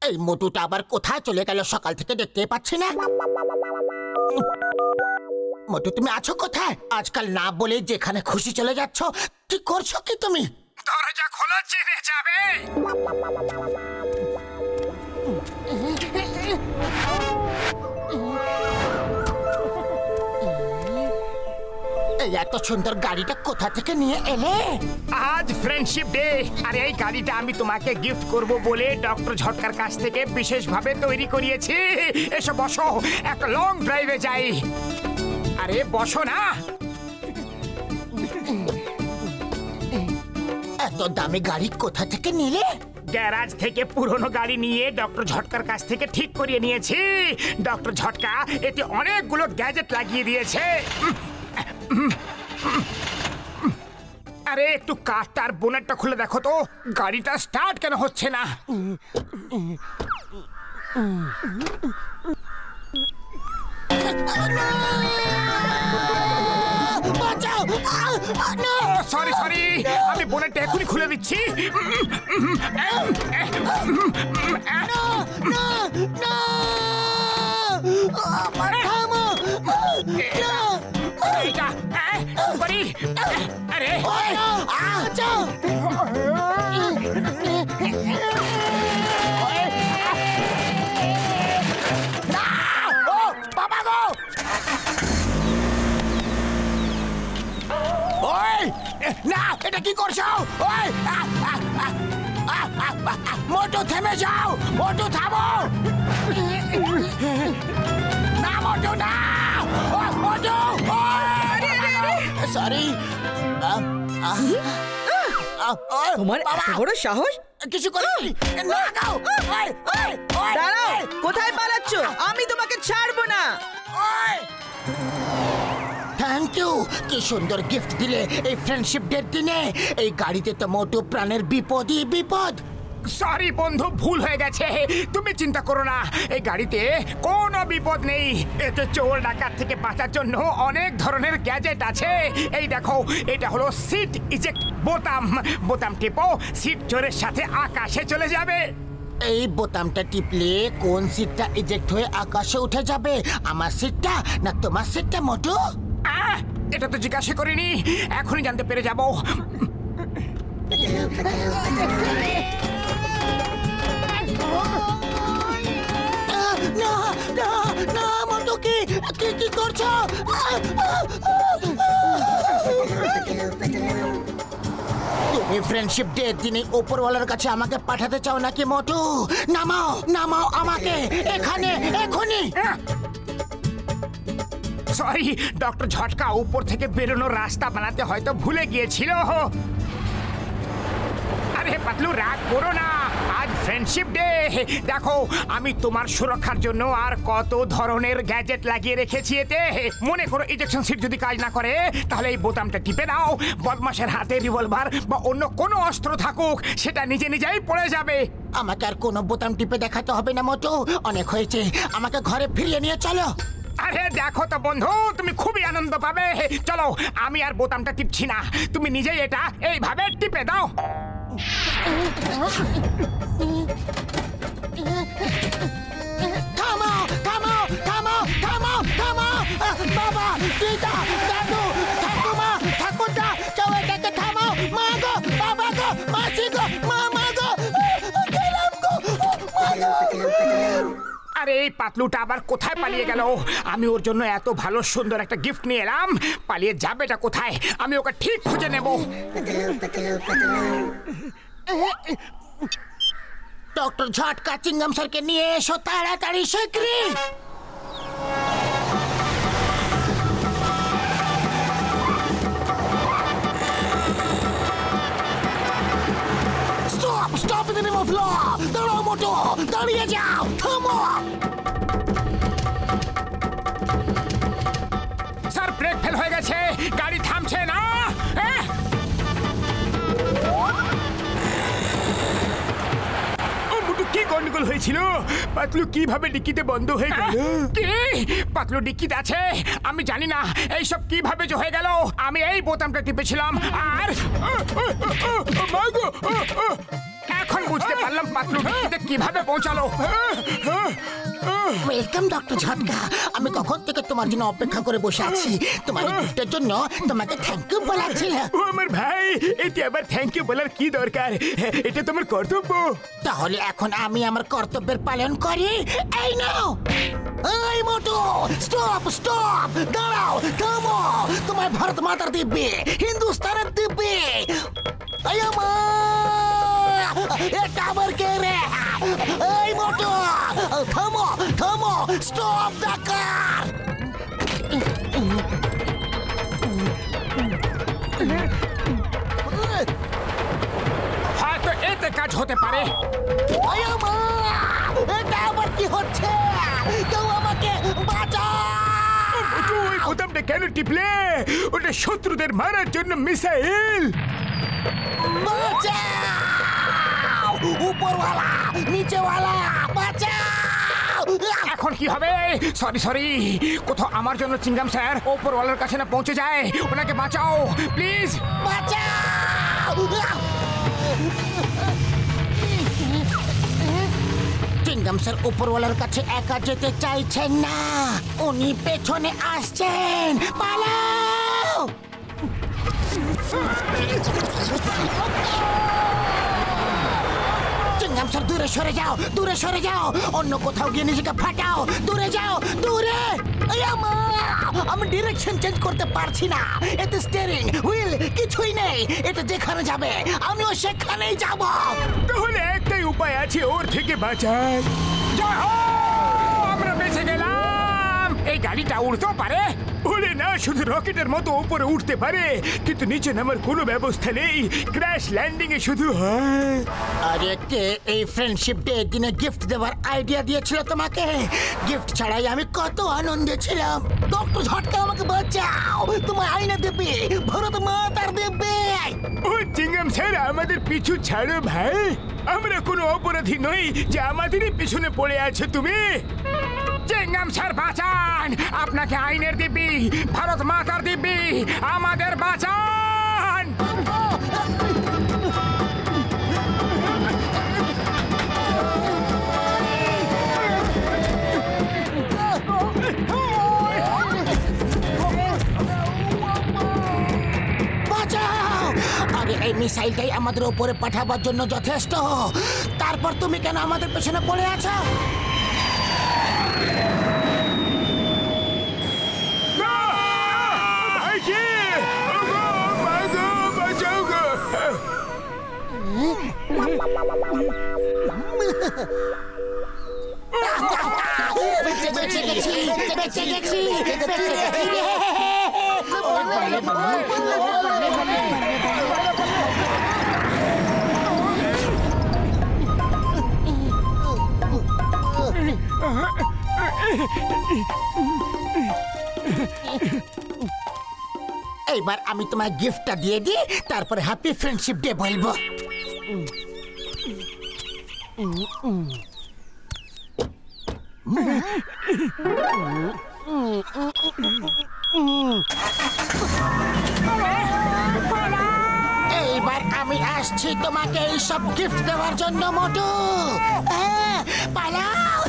এই মোটুটা আবার কোথায় চলে গেল? সকাল থেকে দেখতে পাচ্ছি না। মোটু, তুমি আছো কোথায়? আজকাল না বলে যেখানে খুশি চলে যাচ্ছ। কি করছো কি তুমি? দরজা খোলো, জেনে যাবে। এই এত সুন্দর গাড়িটা কোথা থেকে নিয়ে এলে? আজ ফ্রেন্ডশিপ ডে, আর এই গাড়িটা আমি তোমাকে গিফট করব বলে ডক্টর ঝটকার কাছ থেকে বিশেষভাবে তৈরি করিয়েছি। এসো বসো, একটা লং ড্রাইভে যাই। আরে বসো না। এত দামি গাড়ি কোথা থেকে নিলে? গ্যারাজ থেকে পুরনো গাড়ি নিয়ে ডক্টর ঝটকার কাছ থেকে ঠিক করিয়ে নিয়েছি। ডক্টর ঝটকা এতে অনেকগুলো গ্যাজেট লাগিয়ে দিয়েছে। আরে একটু কাঠটার বোনেটটা খুলে দেখো তো, গাড়িটা স্টার্ট কেন হচ্ছে না? সরি সরি, আমি বোনেটটা এখনই খুলে দিচ্ছি। আরে বাবা গো, না এটা কি করছো? মোটু থেমে যাও, মোটু থামো। না মোটু না, মোটু সরি। তোমার এত বড় সাহস! কিছু করিনি। দাঁড়াও, কোথায় পালাচ্ছ? আমি তোমাকে ছাড়বো না। থ্যাংক ইউ, কি সুন্দর গিফট দিলে এই ফ্রেন্ডশিপ ডের দিনে। এই গাড়িতে তো মোটু প্রাণের বিপদই বিপদ। সরি বন্ধু, ভুল হয়ে গেছে। তুমি চিন্তা করো না, এই গাড়িতে কোনো বিপদ নেই। এতে চোর ডাকাত থেকে বাঁচার জন্য অনেক ধরনের গ্যাজেট আছে। এই দেখো, এটা হলো সিট ইজেক্ট বোতাম। বোতাম টিপো, সিট চোরের সাথে আকাশে চলে যাবে। এই বোতামটা টিপলে কোন সিটটা ইজেক্ট হয়ে আকাশে উঠে যাবে? আমার সিটটা না তোমার সিটটা মোটু? এটা তো জিজ্ঞাসা করিনি, এখনই জানতে পেরে যাবো। না না না মোটু, কি কি করছো? তুমি ফ্রেন্ডশিপ ডে দিনে উপরওয়ালার কাছে আমাকে পাঠাতে চাও নাকি মোটু? নামাও নামাও আমাকে এখানে এখনই। সরি, ডক্টর ঝটকা উপর থেকে বেরোনোর রাস্তা বানাতে হয়তো ভুলে গিয়েছিল। আরে পাতলু, রাগ করো না, আজ ফ্রেন্ডশিপ ডে। দেখো, আমি তোমার সুরক্ষার জন্য আর কত ধরনের গ্যাজেট লাগিয়ে রেখেছি এতে। মনে করো ইজেকশন সিট যদি কাজ না করে, তাহলে এই বোতামটা টিপে দাও। বদমাশের হাতে রিভলভার বা অন্য কোনো অস্ত্র থাকুক, সেটা নিজে নিজেই পড়ে যাবে। আমাকে আর কোনো বোতাম টিপে দেখাতে হবে না মোটু, অনেক হয়েছে। আমাকে ঘরে ফিরিয়ে নিয়ে চলো। আরে দেখো তো বন্ধু, তুমি খুবই আনন্দ পাবে। চলো, আমি আর বোতামটা টিপছি না, তুমি নিজেই এটা এইভাবে টিপে দাও। থামো থামো থামো থামো থামো! বাবা, দিদা, দাদু, ঠাকুমা, ঠাকুরদা, কেউ এটাকে থামাও! মা গো, বাবা গো, মাসি গো, মামা গো, গেলাম গো, মা গো! আরে এই পাতলুটা আবার কোথায় পালিয়ে গেল? আমি ওর জন্য এত ভালো সুন্দর একটা গিফট নিয়ে এলাম, পালিয়ে যাবেটা কোথায়? আমি ওকে ঠিক খুঁজে নেব। ডক্টর ঝটকা চিংগাম স্যারকে নিয়ে এসো তাড়াতাড়ি, শীঘ্রই। Stop stop in the name of law! দাঁড়াও মোটু, দাঁড়িয়ে যাও, থামো! স্যার, ব্রেক ফেল হয়ে গেছে, গাড়ি থামছে না। কি গন্ডগোল গন্ডগোল হয়েছিল? পাতলু কিভাবে ডিক্কিতে বন্ধ হয়ে গেল? কি পাতলু ডিক্কিতে আছে? আমি জানি না এইসব কিভাবে যে হয়ে গেল। আমি এই বোতামটা টিপেছিলাম আর এখন বুঝতে পারলাম পাতলু ডিক্কিতে কিভাবে পৌঁছালো। ওয়েলকাম ডক্টর ঝটকা। আমি কখন থেকে তোমার জন্য অপেক্ষা করে বসে আছি। তোমার গিফটের জন্য তোমাকে থ্যাংক ইউ বলাচ্ছিল। ও আমার ভাই, এতে আবার থ্যাংক ইউ বলার কি দরকার? এটা তোমার কর্তব্য। তাহলে এখন আমি আমার কর্তব্যের পালন করি। এই নাও। এই মোটু, স্টপ স্টপ, দাঁড়াও, থামো। তোমার ভারত মাতার দিব্যি, হিন্দুস্তানের দিব্যি। এই এটা আবার কে রে? এই মোটু, থামো থামো, স্টপ দ্য কার। হয়তো এতে কাজ হতে পারে। এটা আবার কি হচ্ছে? কেউ আমাকে বাঁচাও। ওই বোতামটা কেন টিপলে? ওটা শত্রুদের মারার জন্য মিসাইল। বাঁচাও! উপরওয়ালা, নিচেওয়ালা, বাঁচাও! এখন কি হবে? সরি সরি, কোথাও আমার জন্য চিংগাম স্যার ওপরওয়ালার কাছে না পৌঁছে যায়। ওনাকে বাঁচাও প্লিজ। বাঁচাও! চিংগাম স্যার উপরওয়ালার কাছে একা যেতে চাইছেন না, উনি পেছনে আসছেন। পালাও! চিংগাম স্যার দূরে সরে যাও, দূরে সরে যাও। অন্য কোথাও গিয়ে নিজেকে ফাটাও। দূরে যাও, দূরে। আমি ডিরেকশন চেঞ্জ করতে পারছি না। এতে স্টিয়ারিং হুইল কিছুই নেই। এটা যেখানে যাবে আমিও সেখানেই যাব। তাহলে একটাই উপায় আছে ওর থেকে বাঁচার। জয় হো! আমরা বেঁচে গেলাম। এই গাড়িটা উড়তেও পারে। ওরে না, শুধু রকেটের মতো উপরে উঠতে পারে, কিন্তু নিচে নামার কোনো ব্যবস্থা নেই। ক্র্যাশ ল্যান্ডিং এ শুধু হয়। আরে কে এই ফ্রেন্ডশিপ ডে দিনে গিফট দেওয়ার আইডিয়া দিয়েছিল তোমাকে? গিফট ছাড়াই আমি কত আনন্দে ছিলাম। ডক্টর ঝটকা আমাকে বাঁচাও। তোমার আইনা দেবে, ভারত মাতার দেবে। ও চিংগাম স্যার, আমাদের পিছু ছাড়ো ভাই। আমরা কোনো অপরাধী নই যে আমাদেরই পিছনে পড়ে আছো তুমি। চিংগাম স্যার বাঁচান, আপনাকে আইনের দিব্যি, ভারত মাতার দিব্যি, আমাদের বাঁচান। বাঁচাও! আরে এই মিসাইলটাই আমাদের উপরে পাঠাবার জন্য যথেষ্ট। তারপর তুমি কেন আমাদের পেছনে পড়ে আছো? বেঁচে গেছি, বেঁচে গেছি, বেঁচে গেছি। এইবার আমি তোমার গিফটটা দিয়ে দিই, তারপরে হ্যাপি ফ্রেন্ডশিপ ডে বলবো। এইবার আমি আসছি তোমাকে এইসব গিফট দেওয়ার জন্য মোটু। পালাও!